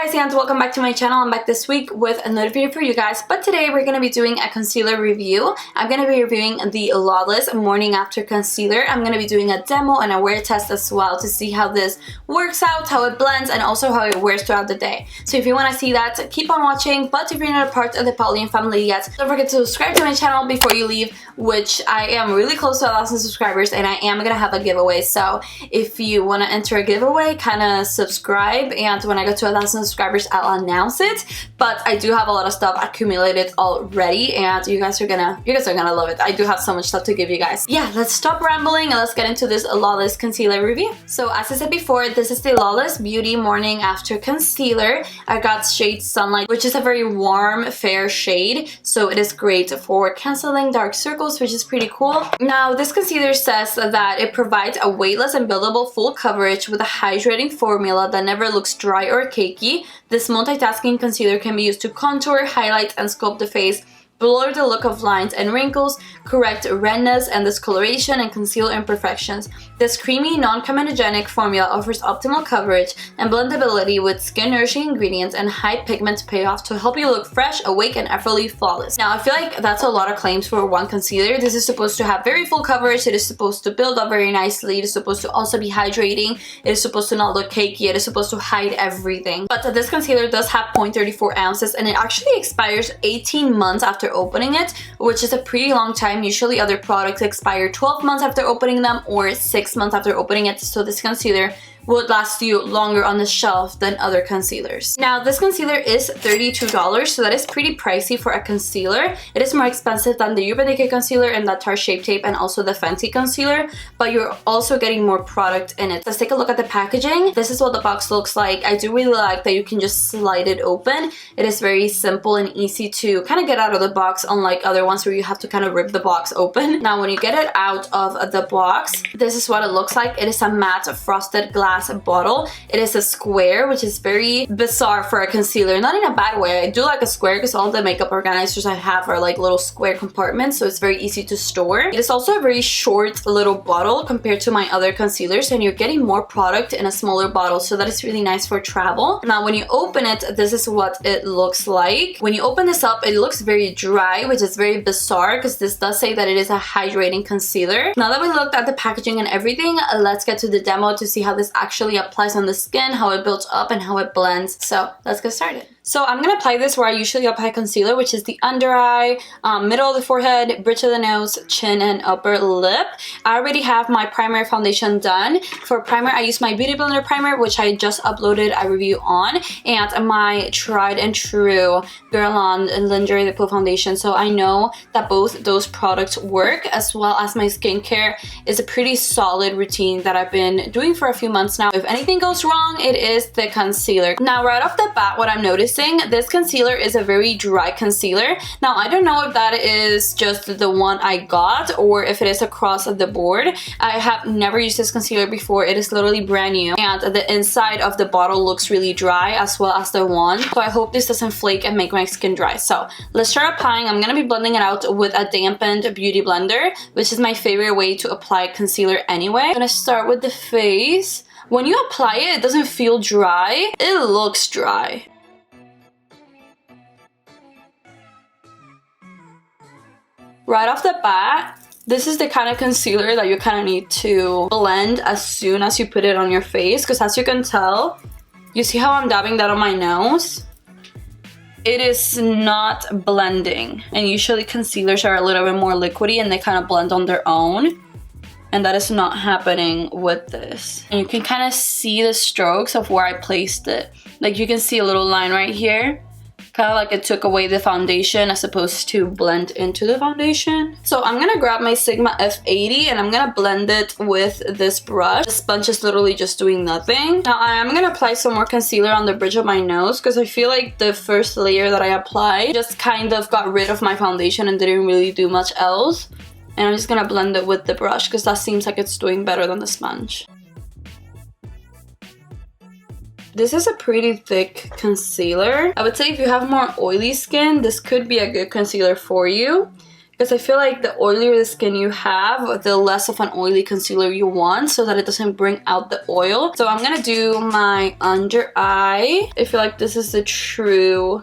guys, and welcome back to my channel. I'm back this week with another video for you guys, but today we're going to be doing a concealer review. I'm going to be reviewing the Lawless Morning After Concealer. I'm going to be doing a demo and a wear test as well to see how this works out, how it blends, and also how it wears throughout the day. So if you want to see that, keep on watching, but if you're not a part of the Pauline family yet, don't forget to subscribe to my channel before you leave, which I am really close to 1,000 subscribers and I am going to have a giveaway. So if you want to enter a giveaway, kind of subscribe, and when I go to 1,000 subscribers, I'll announce it. But I do have a lot of stuff accumulated already, and you guys are gonna love it. I do have so much stuff to give you guys. Yeah, let's stop rambling and let's get into this Lawless concealer review. So as I said before, this is the Lawless Beauty Morning After Concealer. I got shade Sunlight, which is a very warm, fair shade, so it is great for canceling dark circles, which is pretty cool. Now, this concealer says that it provides a weightless and buildable full coverage with a hydrating formula that never looks dry or cakey. This multitasking concealer can be used to contour, highlight, and sculpt the face, blur the look of lines and wrinkles, correct redness and discoloration, and conceal imperfections. This creamy, non-comedogenic formula offers optimal coverage and blendability with skin-nourishing ingredients and high pigment payoff to help you look fresh, awake, and effortlessly flawless. Now, I feel like that's a lot of claims for one concealer. This is supposed to have very full coverage, it is supposed to build up very nicely, it is supposed to also be hydrating, it is supposed to not look cakey, it is supposed to hide everything. But this concealer does have 0.34 ounces and it actually expires 18 months after opening it, which is a pretty long time. Usually other products expire 12 months after opening them or 6 months after opening it, so this concealer would last you longer on the shelf than other concealers. Now, this concealer is $32, so that is pretty pricey for a concealer. It is more expensive than the Urban Decay concealer and the Tarte Shape Tape and also the Fenty concealer, but you're also getting more product in it. Let's take a look at the packaging. This is what the box looks like. I do really like that you can just slide it open. It is very simple and easy to kind of get out of the box, unlike other ones where you have to kind of rip the box open. Now, when you get it out of the box, this is what it looks like. It is a matte frosted glass bottle. It is a square, which is very bizarre for a concealer. Not in a bad way. I do like a square because all the makeup organizers I have are like little square compartments, so it's very easy to store. It is also a very short little bottle compared to my other concealers, and you're getting more product in a smaller bottle, so that is really nice for travel. Now, when you open it, this is what it looks like. When you open this up, it looks very dry, which is very bizarre because this does say that it is a hydrating concealer. Now that we looked at the packaging and everything, let's get to the demo to see how this actually applies on the skin, how it builds up, and how it blends. So let's get started. So I'm going to apply this where I usually apply concealer, which is the under eye, middle of the forehead, bridge of the nose, chin, and upper lip. I already have my primary foundation done. For primer, I use my Beauty Blender primer, which I just uploaded a review on, and my tried and true Guerlain and Lingerie the Peau foundation. So I know that both those products work, as well as my skincare is a pretty solid routine that I've been doing for a few months now. If anything goes wrong, it is the concealer. Now, right off the bat, what I'm noticing, this concealer is a very dry concealer. Now, I don't know if that is just the one I got or if it is across the board. I have never used this concealer before. It is literally brand new, and the inside of the bottle looks really dry, as well as the wand. So I hope this doesn't flake and make my skin dry. So let's start applying. I'm going to be blending it out with a dampened beauty blender, which is my favorite way to apply concealer anyway. I'm going to start with the face. When you apply it, it doesn't feel dry. It looks dry. Right off the bat, this is the kind of concealer that you kind of need to blend as soon as you put it on your face, because as you can tell, you see how I'm dabbing that on my nose? It is not blending, and usually concealers are a little bit more liquidy and they kind of blend on their own, and that is not happening with this. And you can kind of see the strokes of where I placed it. Like, you can see a little line right here. Kind of like it took away the foundation as opposed to blend into the foundation. So I'm gonna grab my Sigma F80 and I'm gonna blend it with this brush. The sponge is literally just doing nothing. Now I am gonna apply some more concealer on the bridge of my nose because I feel like the first layer that I applied just kind of got rid of my foundation and didn't really do much else. And I'm just gonna blend it with the brush because that seems like it's doing better than the sponge. This is a pretty thick concealer. I would say if you have more oily skin, this could be a good concealer for you, because I feel like the oilier the skin you have, the less of an oily concealer you want, so that it doesn't bring out the oil. So I'm gonna do my under eye. I feel like this is the true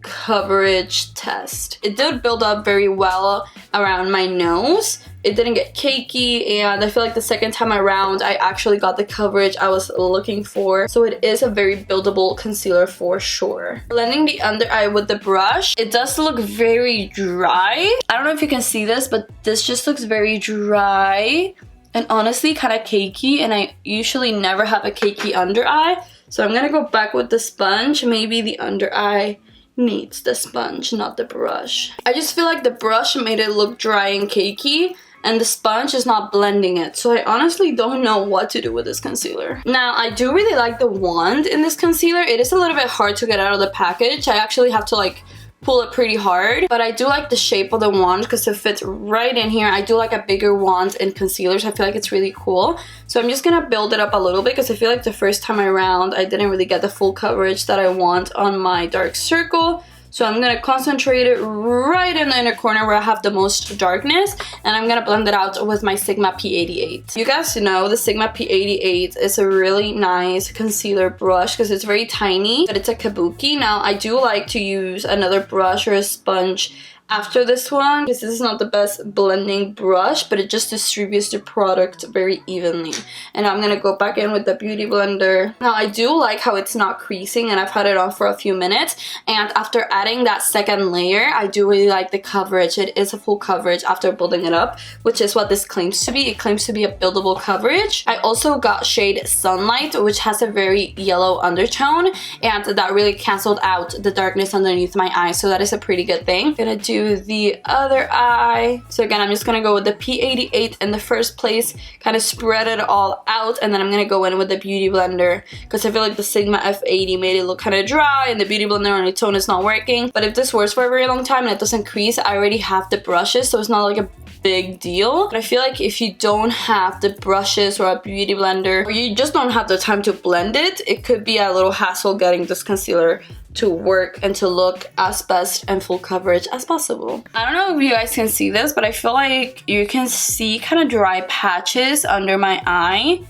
coverage test. It did build up very well around my nose. It didn't get cakey, and I feel like the second time around I actually got the coverage I was looking for. So it is a very buildable concealer for sure. Blending the under eye with the brush, it does look very dry. I don't know if you can see this, but this just looks very dry and honestly kind of cakey, and I usually never have a cakey under eye. So I'm gonna go back with the sponge. Maybe the under eye needs the sponge, not the brush. I just feel like the brush made it look dry and cakey, and the sponge is not blending it. So I honestly don't know what to do with this concealer. Now, I do really like the wand in this concealer. It is a little bit hard to get out of the package. I actually have to like pull it pretty hard, but I do like the shape of the wand because it fits right in here. I do like a bigger wand in concealers. I feel like it's really cool. So I'm just gonna build it up a little bit because I feel like the first time around I didn't really get the full coverage that I want on my dark circle. So I'm gonna concentrate it right in the inner corner where I have the most darkness, and I'm gonna blend it out with my Sigma P88. You guys know the Sigma P88 is a really nice concealer brush because it's very tiny, but it's a kabuki. Now, I do like to use another brush or a sponge after this one because this is not the best blending brush, but it just distributes the product very evenly. And I'm gonna go back in with the Beauty Blender. Now, I do like how it's not creasing, and I've had it on for a few minutes, and after adding that second layer, I do really like the coverage. It is a full coverage after building it up, which is what this claims to be. It claims to be a buildable coverage. I also got shade Sunlight, which has a very yellow undertone, and that really canceled out the darkness underneath my eye, so that is a pretty good thing. I'm gonna do the other eye. So again, I'm just gonna go with the P88 in the first place, kind of spread it all out, and then I'm gonna go in with the Beauty Blender because I feel like the Sigma F80 made it look kind of dry, and the Beauty Blender on its own is not working. But if this works for a very long time and it doesn't crease, I already have the brushes, so it's not like a big deal. But I feel like if you don't have the brushes or a Beauty Blender, or you just don't have the time to blend it, it could be a little hassle getting this concealer to work and to look as best and full coverage as possible. I don't know if you guys can see this, but I feel like you can see kind of dry patches under my eye,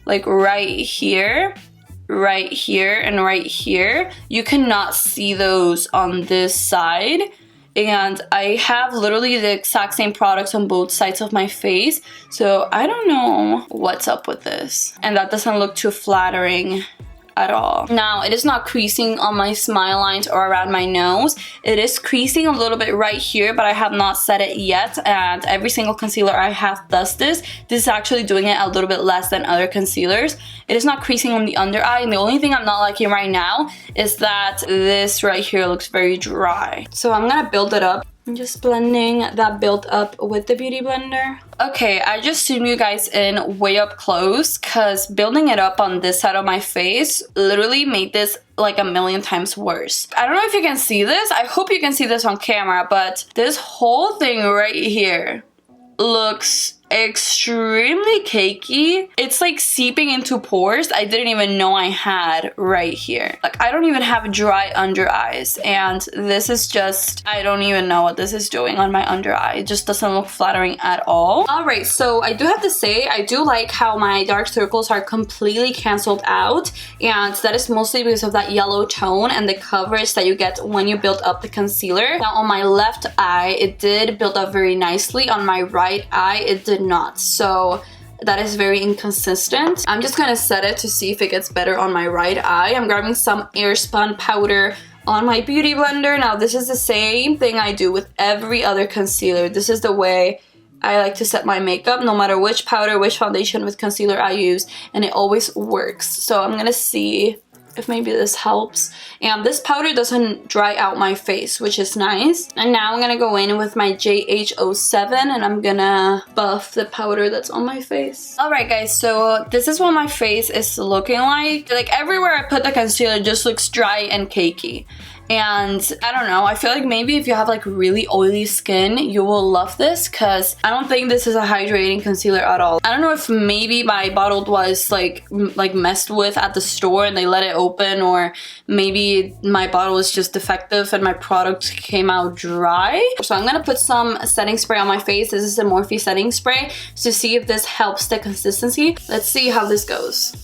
like right here, and right here. You cannot see those on this side. And I have literally the exact same products on both sides of my face, so I don't know what's up with this. And that doesn't look too flattering at all. Now, it is not creasing on my smile lines or around my nose. It is creasing a little bit right here, but I have not set it yet, and every single concealer I have does this. This is actually doing it a little bit less than other concealers. It is not creasing on the under eye, and the only thing I'm not liking right now is that this right here looks very dry. So I'm gonna build it up. I'm just blending that build up with the Beauty Blender. Okay, I just zoomed you guys in way up close because building it up on this side of my face literally made this like a million times worse. I don't know if you can see this. I hope you can see this on camera, but this whole thing right here looks extremely cakey. It's like seeping into pores I didn't even know I had right here. Like, I don't even have dry under eyes, and this is just, I don't even know what this is doing on my under eye. It just doesn't look flattering at all. Alright, so I do have to say, I do like how my dark circles are completely canceled out, and that is mostly because of that yellow tone and the coverage that you get when you build up the concealer. Now, on my left eye, it did build up very nicely. On my right eye, it did not. So that is very inconsistent. I'm just gonna set it to see if it gets better on my right eye. I'm grabbing some Airspun powder on my Beauty Blender. Now, this is the same thing I do with every other concealer. This is the way I like to set my makeup, no matter which powder, which foundation with concealer I use, and it always works. So I'm gonna see if maybe this helps. And this powder doesn't dry out my face, which is nice. And now I'm gonna go in with my JH07 and I'm gonna buff the powder that's on my face. Alright guys, so this is what my face is looking like. Like, everywhere I put the concealer just looks dry and cakey. And I don't know, I feel like maybe if you have like really oily skin, you will love this, because I don't think this is a hydrating concealer at all. I don't know if maybe my bottle was like messed with at the store and they let it open, or maybe my bottle is just defective and my product came out dry. So I'm gonna put some setting spray on my face. This is the Morphe setting spray to see if this helps the consistency. Let's see how this goes.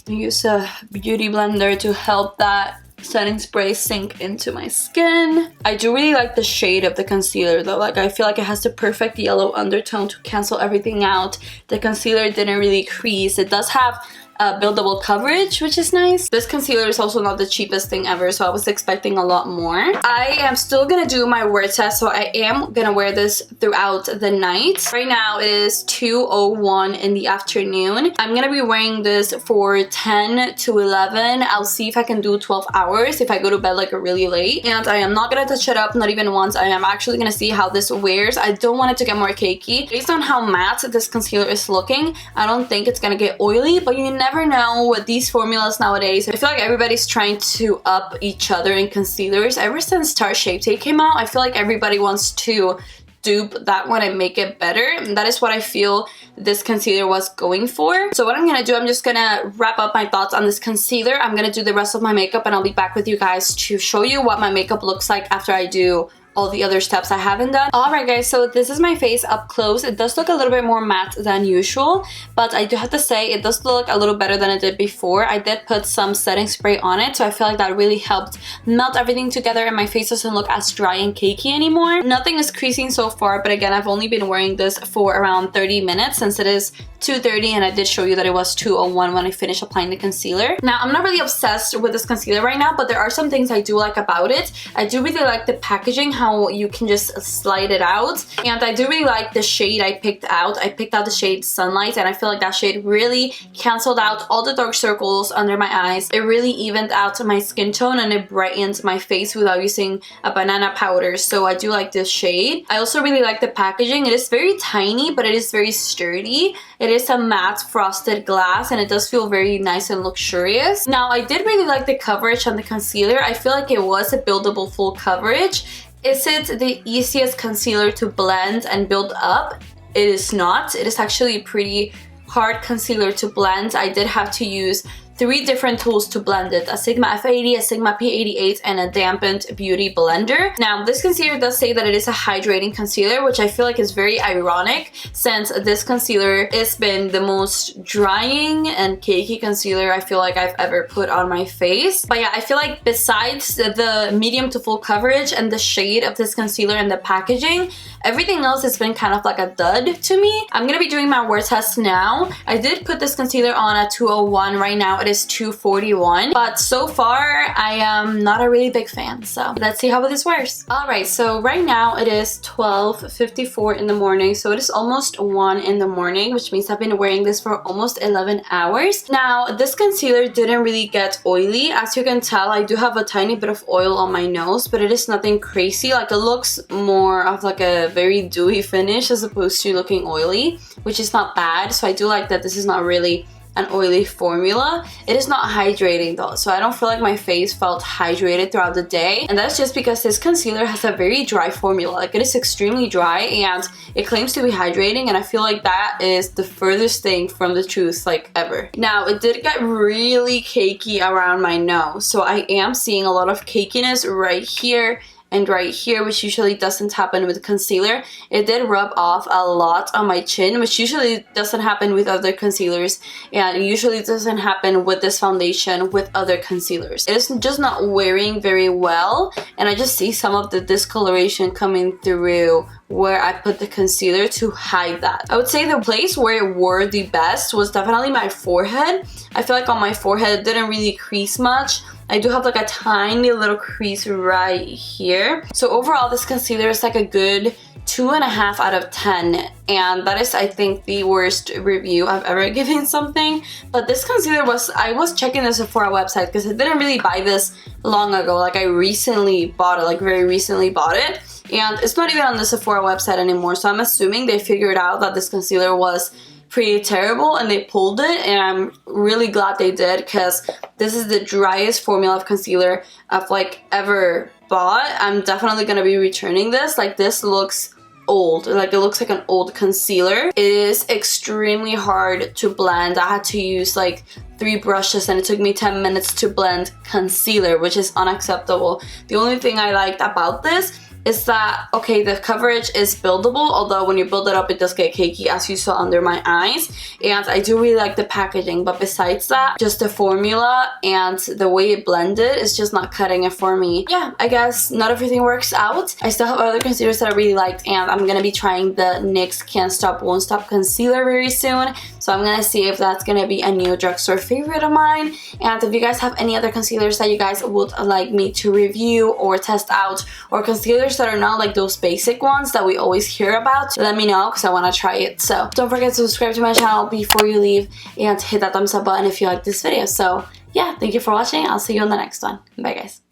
I use a beauty blender to help that setting spray sink into my skin. I do really like the shade of the concealer though. Like, I feel like it has the perfect yellow undertone to cancel everything out. The concealer didn't really crease. It does have buildable coverage, which is nice. This concealer is also not the cheapest thing ever, so I was expecting a lot more. I am still gonna do my wear test, so I am gonna wear this throughout the night. Right now it is 2:01 in the afternoon. I'm gonna be wearing this for 10 to 11. I'll see if I can do 12 hours if I go to bed like really late. And I am not gonna touch it up, not even once. I am actually gonna see how this wears. I don't want it to get more cakey. Based on how matte this concealer is looking, I don't think it's gonna get oily, but you never know with these formulas nowadays. I feel like everybody's trying to up each other in concealers. Ever since Tarte Shape Tape came out, I feel like everybody wants to dupe that one and make it better. And that is what I feel this concealer was going for. So what I'm gonna do, I'm just gonna wrap up my thoughts on this concealer. I'm gonna do the rest of my makeup and I'll be back with you guys to show you what my makeup looks like after I do all the other steps I haven't done. Alright guys, so this is my face up close. It does look a little bit more matte than usual, but I do have to say it does look a little better than it did before. I did put some setting spray on it, so I feel like that really helped melt everything together and my face doesn't look as dry and cakey anymore. Nothing is creasing so far, but again, I've only been wearing this for around 30 minutes since it is 2:30 and I did show you that it was 2:01 when I finished applying the concealer. Now, I'm not really obsessed with this concealer right now, but there are some things I do like about it. I do really like the packaging, how you can just slide it out, and I do really like the shade I picked out. I picked out the shade Sunlight, and I feel like that shade really canceled out all the dark circles under my eyes. It really evened out my skin tone and it brightened my face without using a banana powder, so I do like this shade. I also really like the packaging. It is very tiny, but it is very sturdy. It is a matte frosted glass and it does feel very nice and luxurious. Now, I did really like the coverage on the concealer. I feel like it was a buildable full coverage. Is it the easiest concealer to blend and build up? It is not. It is actually a pretty hard concealer to blend. I did have to use 3 different tools to blend it: a Sigma F80, a Sigma P88, and a dampened beauty blender. Now, this concealer does say that it is a hydrating concealer, which I feel like is very ironic since this concealer has been the most drying and cakey concealer I feel like I've ever put on my face. But yeah, I feel like besides the medium to full coverage and the shade of this concealer and the packaging, everything else has been kind of like a dud to me. I'm gonna be doing my wear test now. I did put this concealer on at 2:01. Right now it is 2:41, but so far I am not a really big fan, so let's see how this wears. Alright, so right now it is 12:54 in the morning, so it is almost 1 in the morning, which means I've been wearing this for almost 11 hours. Now, this concealer didn't really get oily. As you can tell, I do have a tiny bit of oil on my nose, but it is nothing crazy. Like, it looks more of like a very dewy finish as opposed to looking oily, which is not bad. So I do like that this is not really an oily formula. It is not hydrating though, so I don't feel like my face felt hydrated throughout the day, and that's just because this concealer has a very dry formula. Like, it is extremely dry and it claims to be hydrating, and I feel like that is the furthest thing from the truth like ever. Now, it did get really cakey around my nose, so I am seeing a lot of cakiness right here and right here, which usually doesn't happen with concealer. It did rub off a lot on my chin, which usually doesn't happen with other concealers, and it usually doesn't happen with this foundation with other concealers. It is just not wearing very well, and I just see some of the discoloration coming through where I put the concealer to hide that. I would say the place where it wore the best was definitely my forehead. I feel like on my forehead it didn't really crease much. I do have like a tiny little crease right here. So overall, this concealer is like a good 2.5 out of 10, and that is, I think, the worst review I've ever given something. But this concealer was, I was checking the Sephora website because I didn't really buy this long ago. Like, I recently bought it, like very recently bought it, and it's not even on the Sephora website anymore. So I'm assuming they figured out that this concealer was pretty terrible, and they pulled it, and I'm really glad they did, because this is the driest formula of concealer I've like ever bought. I'm definitely gonna be returning this. Like, this looks old, like it looks like an old concealer. It is extremely hard to blend. I had to use like 3 brushes and it took me 10 minutes to blend concealer, which is unacceptable. The only thing I liked about this is that, okay, the coverage is buildable, although when you build it up it does get cakey, as you saw under my eyes, and I do really like the packaging, but besides that, just the formula and the way it blended is just not cutting it for me. Yeah, I guess not everything works out. I still have other concealers that I really liked, and I'm gonna be trying the NYX Can't Stop Won't Stop concealer very soon, so I'm gonna see if that's gonna be a new drugstore favorite of mine. And if you guys have any other concealers that you guys would like me to review or test out, or concealers that are not like those basic ones that we always hear about, let me know, because I want to try it. So don't forget to subscribe to my channel before you leave, and hit that thumbs up button if you like this video. So yeah, thank you for watching. I'll see you on the next one. Bye guys.